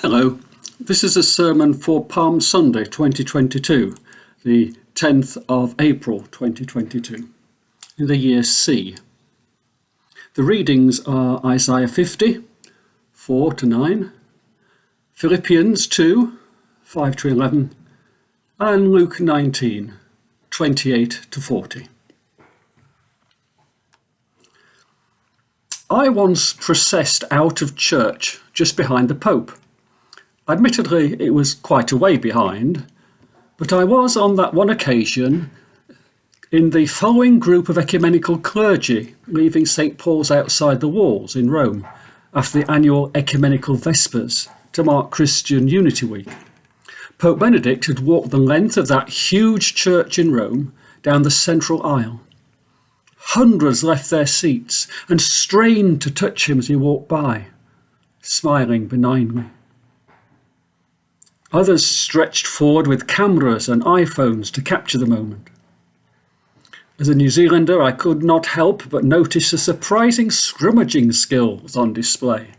Hello, this is a sermon for Palm Sunday 2022, the 10th of April 2022, in the year C. The readings are Isaiah 50, 4 to 9, Philippians 2, 5 to 11, and Luke 19, 28 to 40. I once processed out of church just behind the Pope. Admittedly, it was quite a way behind, but I was on that one occasion in the following group of ecumenical clergy leaving St. Paul's outside the walls in Rome after the annual ecumenical Vespers to mark Christian Unity Week. Pope Benedict had walked the length of that huge church in Rome down the central aisle. Hundreds left their seats and strained to touch him as he walked by, smiling benignly. Others stretched forward with cameras and iPhones to capture the moment. As a New Zealander, I could not help but notice the surprising scrummaging skills on display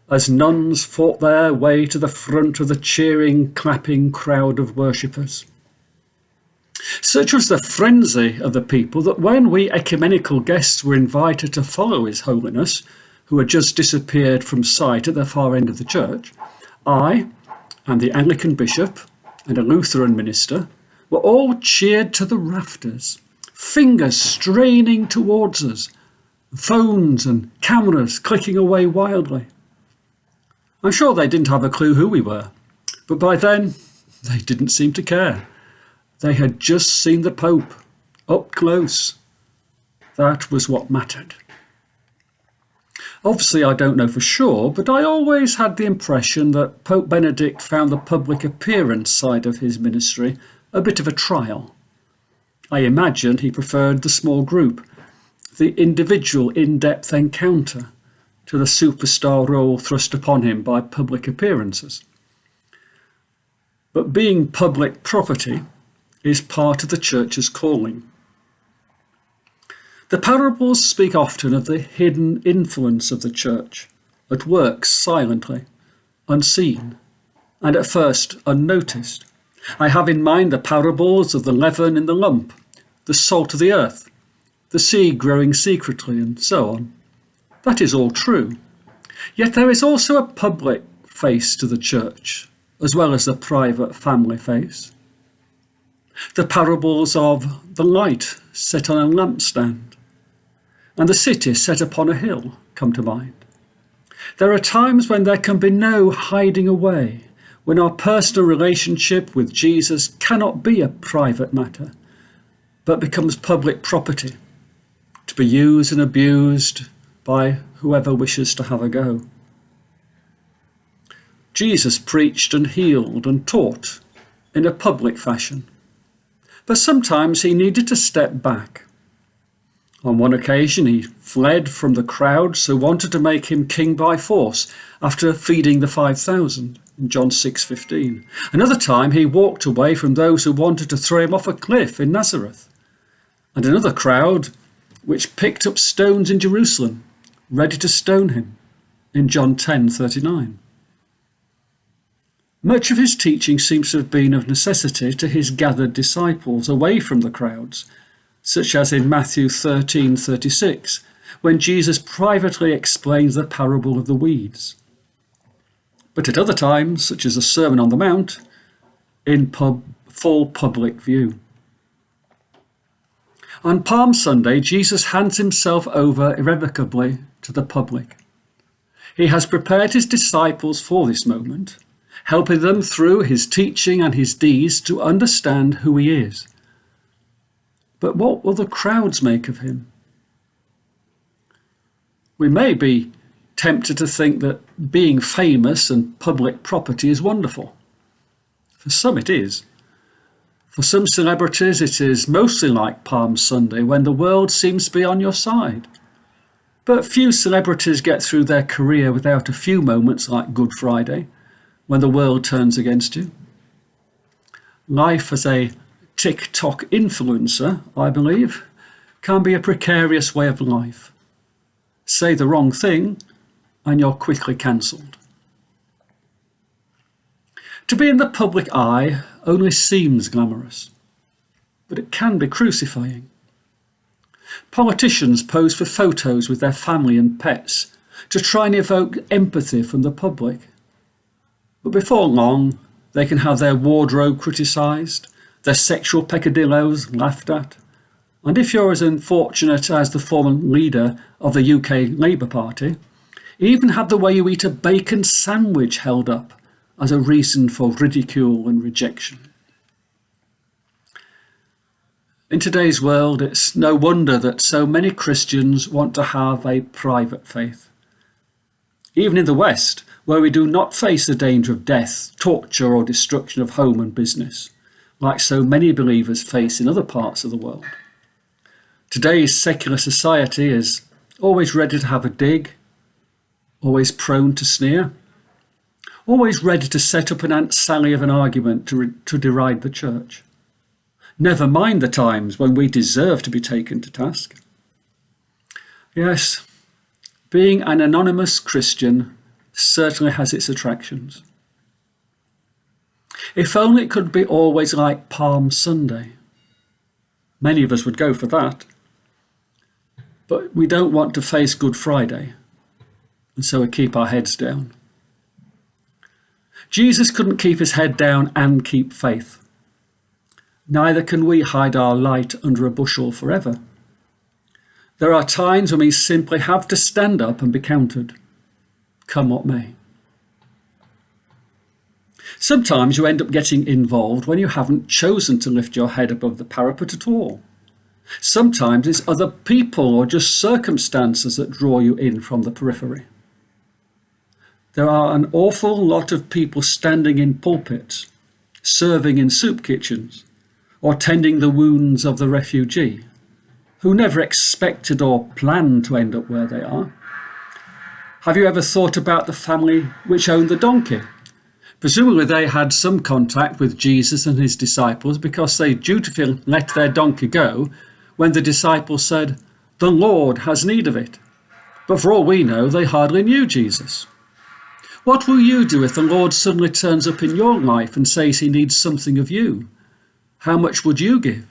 as nuns fought their way to the front of the cheering, clapping crowd of worshippers. Such was the frenzy of the people that when we ecumenical guests were invited to follow His Holiness, who had just disappeared from sight at the far end of the church, I and the Anglican bishop and a Lutheran minister were all cheered to the rafters, fingers straining towards us, phones and cameras clicking away wildly. I'm sure they didn't have a clue who we were, but by then they didn't seem to care. They had just seen the Pope, up close. That was what mattered. Obviously, I don't know for sure, but I always had the impression that Pope Benedict found the public appearance side of his ministry a bit of a trial. I imagine he preferred the small group, the individual in-depth encounter, to the superstar role thrust upon him by public appearances. But being public property is part of the Church's calling. The parables speak often of the hidden influence of the Church, at work silently, unseen, and at first unnoticed. I have in mind the parables of the leaven in the lump, the salt of the earth, the seed growing secretly, and so on. That is all true. Yet there is also a public face to the Church, as well as a private family face. The parables of the light set on a lampstand and the city set upon a hill come to mind. There are times when there can be no hiding away, when our personal relationship with Jesus cannot be a private matter, but becomes public property, to be used and abused by whoever wishes to have a go. Jesus preached and healed and taught in a public fashion, but sometimes he needed to step back. On one occasion, he fled from the crowds who wanted to make him king by force after feeding the 5,000 in John 6:15. Another time, he walked away from those who wanted to throw him off a cliff in Nazareth. And another crowd which picked up stones in Jerusalem, ready to stone him in John 10:39. Much of his teaching seems to have been of necessity to his gathered disciples away from the crowds, such as in Matthew 13:36, when Jesus privately explains the parable of the weeds. But at other times, such as the Sermon on the Mount, in full public view. On Palm Sunday, Jesus hands himself over irrevocably to the public. He has prepared his disciples for this moment, helping them through his teaching and his deeds to understand who he is. But what will the crowds make of him? We may be tempted to think that being famous and public property is wonderful. For some it is. For some celebrities it is mostly like Palm Sunday when the world seems to be on your side. But few celebrities get through their career without a few moments like Good Friday, when the world turns against you. Life as a TikTok influencer, I believe, can be a precarious way of life. Say the wrong thing and you're quickly cancelled. To be in the public eye only seems glamorous, but it can be crucifying. Politicians pose for photos with their family and pets to try and evoke empathy from the public. But before long, they can have their wardrobe criticised, their sexual peccadillos laughed at, and if you're as unfortunate as the former leader of the UK Labour Party, even have the way you eat a bacon sandwich held up as a reason for ridicule and rejection. In today's world, it's no wonder that so many Christians want to have a private faith. Even in the West, where we do not face the danger of death, torture or destruction of home and business, like so many believers face in other parts of the world. Today's secular society is always ready to have a dig, always prone to sneer, always ready to set up an Aunt Sally of an argument to deride the church. Never mind the times when we deserve to be taken to task. Yes, being an anonymous Christian certainly has its attractions. If only it could be always like Palm Sunday. Many of us would go for that. But we don't want to face Good Friday, and so we keep our heads down. Jesus couldn't keep his head down and keep faith. Neither can we hide our light under a bushel forever. There are times when we simply have to stand up and be counted, come what may. Sometimes you end up getting involved when you haven't chosen to lift your head above the parapet at all. Sometimes it's other people or just circumstances that draw you in from the periphery. There are an awful lot of people standing in pulpits, serving in soup kitchens, or tending the wounds of the refugee, who never expected or planned to end up where they are. Have you ever thought about the family which owned the donkey? Presumably they had some contact with Jesus and his disciples because they dutifully let their donkey go when the disciples said, "The Lord has need of it." But for all we know, they hardly knew Jesus. What will you do if the Lord suddenly turns up in your life and says he needs something of you? How much would you give?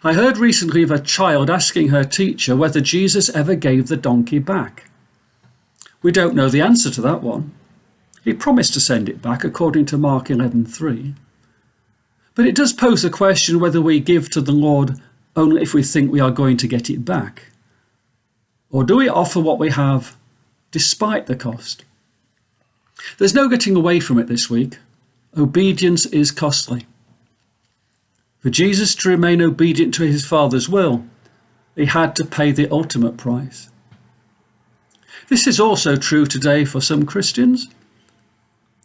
I heard recently of a child asking her teacher whether Jesus ever gave the donkey back. We don't know the answer to that one. He promised to send it back according to Mark 11:3. But it does pose the question whether we give to the Lord only if we think we are going to get it back. Or do we offer what we have despite the cost? There's no getting away from it this week. Obedience is costly. For Jesus to remain obedient to his Father's will, he had to pay the ultimate price. This is also true today for some Christians.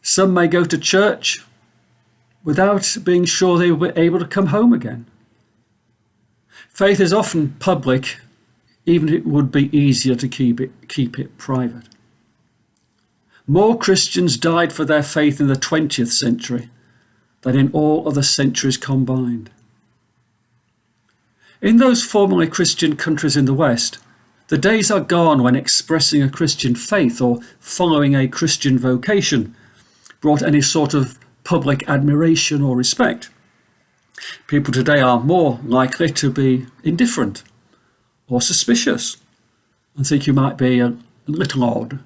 Some may go to church without being sure they will be able to come home again. Faith is often public, even if it would be easier to keep it private. More Christians died for their faith in the 20th century than in all other centuries combined. In those formerly Christian countries in the West, the days are gone when expressing a Christian faith or following a Christian vocation brought any sort of public admiration or respect. People today are more likely to be indifferent or suspicious and think you might be a little odd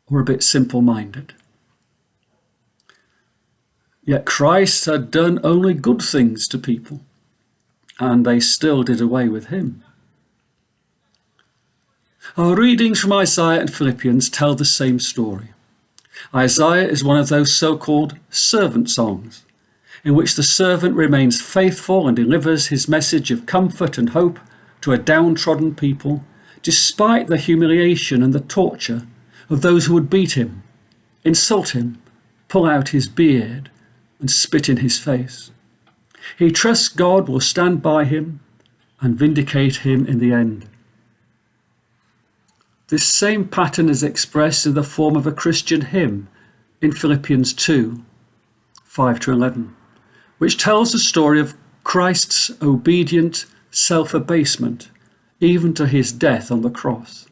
or a bit simple-minded. Yet Christ had done only good things to people, and they still did away with him. Our readings from Isaiah and Philippians tell the same story. Isaiah is one of those so-called servant songs, in which the servant remains faithful and delivers his message of comfort and hope to a downtrodden people, despite the humiliation and the torture of those who would beat him, insult him, pull out his beard, and spit in his face. He trusts God will stand by him and vindicate him in the end. This same pattern is expressed in the form of a Christian hymn in Philippians 2, 5-11, which tells the story of Christ's obedient self-abasement, even to his death on the cross,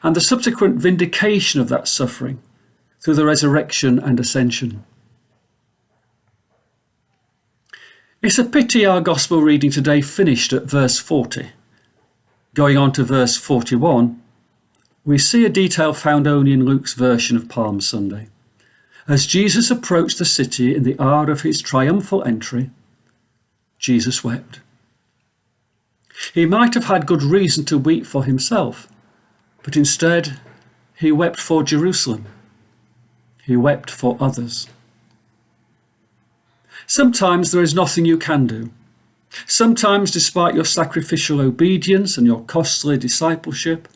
and the subsequent vindication of that suffering through the resurrection and ascension. It's a pity our gospel reading today finished at verse 40. Going on to verse 41, we see a detail found only in Luke's version of Palm Sunday. As Jesus approached the city in the hour of his triumphal entry, Jesus wept. He might have had good reason to weep for himself, but instead he wept for Jerusalem. He wept for others. Sometimes there is nothing you can do. Sometimes, despite your sacrificial obedience and your costly discipleship,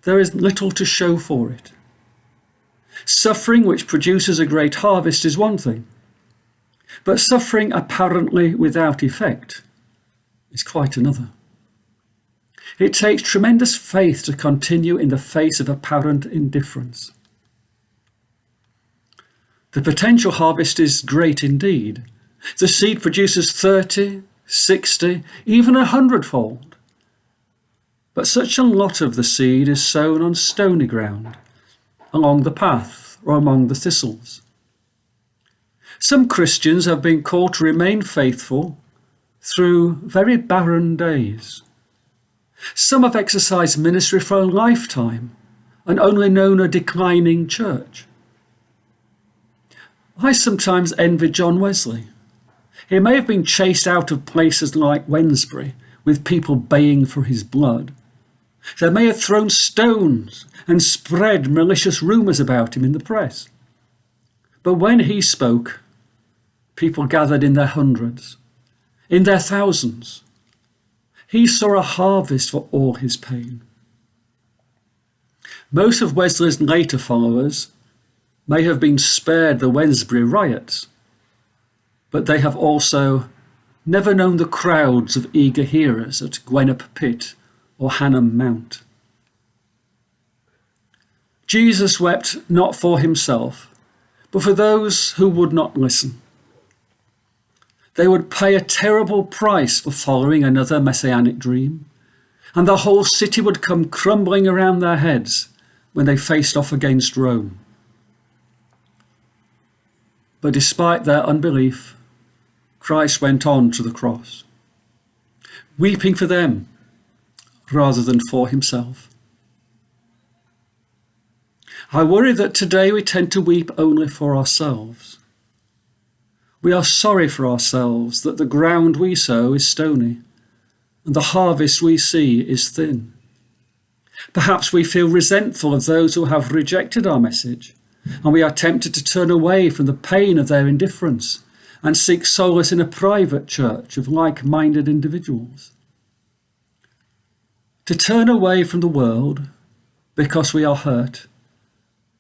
there is little to show for it. Suffering which produces a great harvest is one thing, but suffering apparently without effect is quite another. It takes tremendous faith to continue in the face of apparent indifference. The potential harvest is great indeed. The seed produces 30, 60, even 100-fold. But such a lot of the seed is sown on stony ground, along the path or among the thistles. Some Christians have been called to remain faithful through very barren days. Some have exercised ministry for a lifetime and only known a declining church. I sometimes envy John Wesley. He may have been chased out of places like Wednesbury with people baying for his blood. They may have thrown stones and spread malicious rumours about him in the press. But when he spoke, people gathered in their hundreds, in their thousands. He saw a harvest for all his pain. Most of Wesley's later followers may have been spared the Wednesbury riots, but they have also never known the crowds of eager hearers at Gwenup Pit or Hannam Mount. Jesus wept not for himself, but for those who would not listen. They would pay a terrible price for following another messianic dream, and the whole city would come crumbling around their heads when they faced off against Rome. But despite their unbelief, Christ went on to the cross, weeping for them rather than for himself. I worry that today we tend to weep only for ourselves. We are sorry for ourselves that the ground we sow is stony and the harvest we see is thin. Perhaps we feel resentful of those who have rejected our message, and we are tempted to turn away from the pain of their indifference and seek solace in a private church of like-minded individuals. To turn away from the world because we are hurt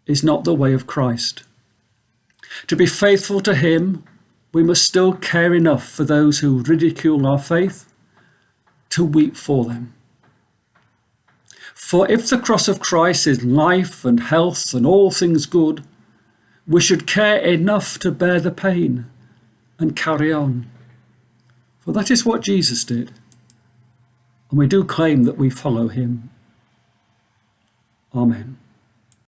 is not the way of Christ. To be faithful to him, we must still care enough for those who ridicule our faith to weep for them. For if the cross of Christ is life and health and all things good, we should care enough to bear the pain and carry on. For that is what Jesus did, and we do claim that we follow him. Amen.